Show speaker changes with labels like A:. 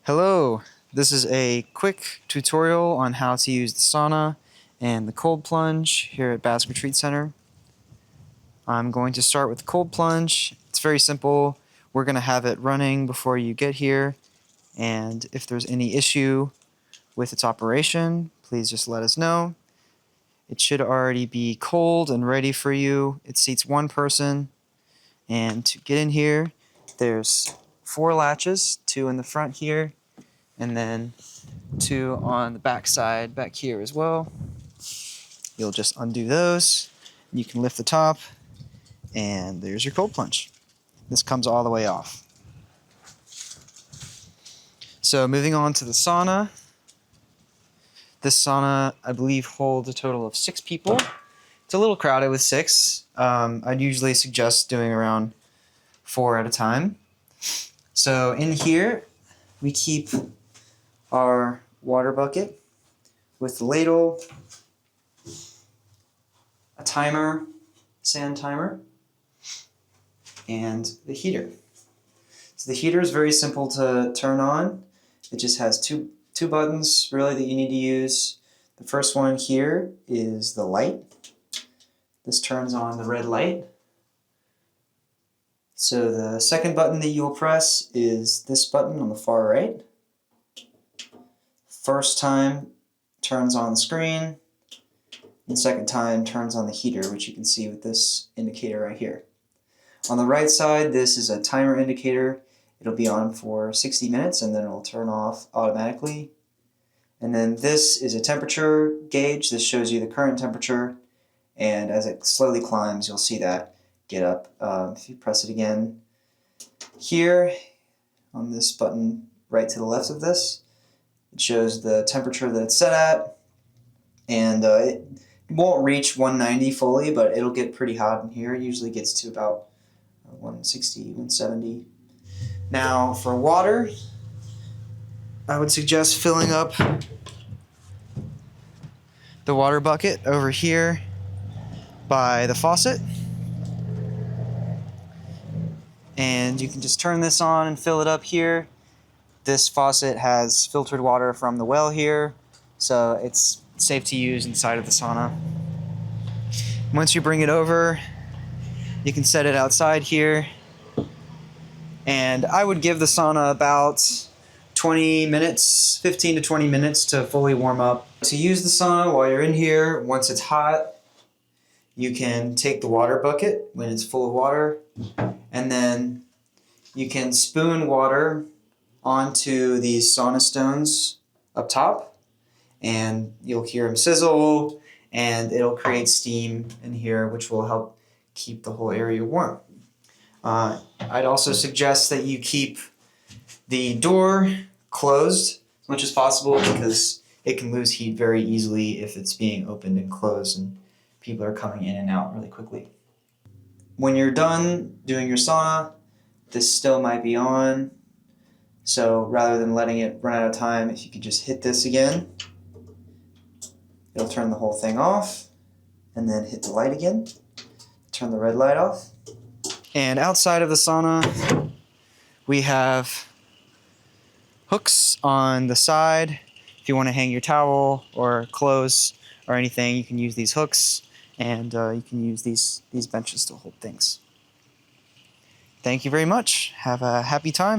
A: Hello, this is a quick tutorial on how to use the sauna and the cold plunge here at Basque Retreat Center. I'm going to start with the cold plunge. It's very simple. We're going to have it running before you get here, and if there's any issue with its operation, please just let us know. It should already be cold and ready for you. It seats one person, and to get in here, there's 4 latches, 2 in the front here, and then 2 on the back side back here as well. You'll just undo those, and you can lift the top, and there's your cold plunge. This comes all the way off. So moving on to the sauna. This sauna, I believe, holds a total of 6 people. It's a little crowded with 6. I'd usually suggest doing around 4 at a time. So in here, we keep our water bucket with the ladle, a timer, sand timer, and the heater. So the heater is very simple to turn on. It just has two buttons really that you need to use. The first one here is the light. This turns on the red light. So the second button that you'll press is this button on the far right. First time turns on the screen, and second time turns on the heater, which you can see with this indicator right here. On the right side, this is a timer indicator. It'll be on for 60 minutes and then it'll turn off automatically. And then this is a temperature gauge. This shows you the current temperature, and as it slowly climbs, you'll see that get up. If you press it again here on this button right to the left of this, it shows the temperature that it's set at, and it won't reach 190 fully, but it'll get pretty hot in here. It usually gets to about 160, 170. Now for water, I would suggest filling up the water bucket over here by the faucet. And you can just turn this on and fill it up here. This faucet has filtered water from the well here, so it's safe to use inside of the sauna. Once you bring it over, you can set it outside here. And I would give the sauna about 20 minutes, 15 to 20 minutes to fully warm up. To use the sauna while you're in here, once it's hot, you can take the water bucket when it's full of water, and then you can spoon water onto these sauna stones up top, and you'll hear them sizzle, and it'll create steam in here, which will help keep the whole area warm. I'd also suggest that you keep the door closed as much as possible, because it can lose heat very easily if it's being opened and closed and people are coming in and out really quickly. When you're done doing your sauna, this still might be on. So rather than letting it run out of time, if you could just hit this again, it'll turn the whole thing off, and then hit the light again, turn the red light off. And outside of the sauna, we have hooks on the side. If you want to hang your towel or clothes or anything, you can use these hooks, and you can use these benches to hold things. Thank you very much. Have a happy time.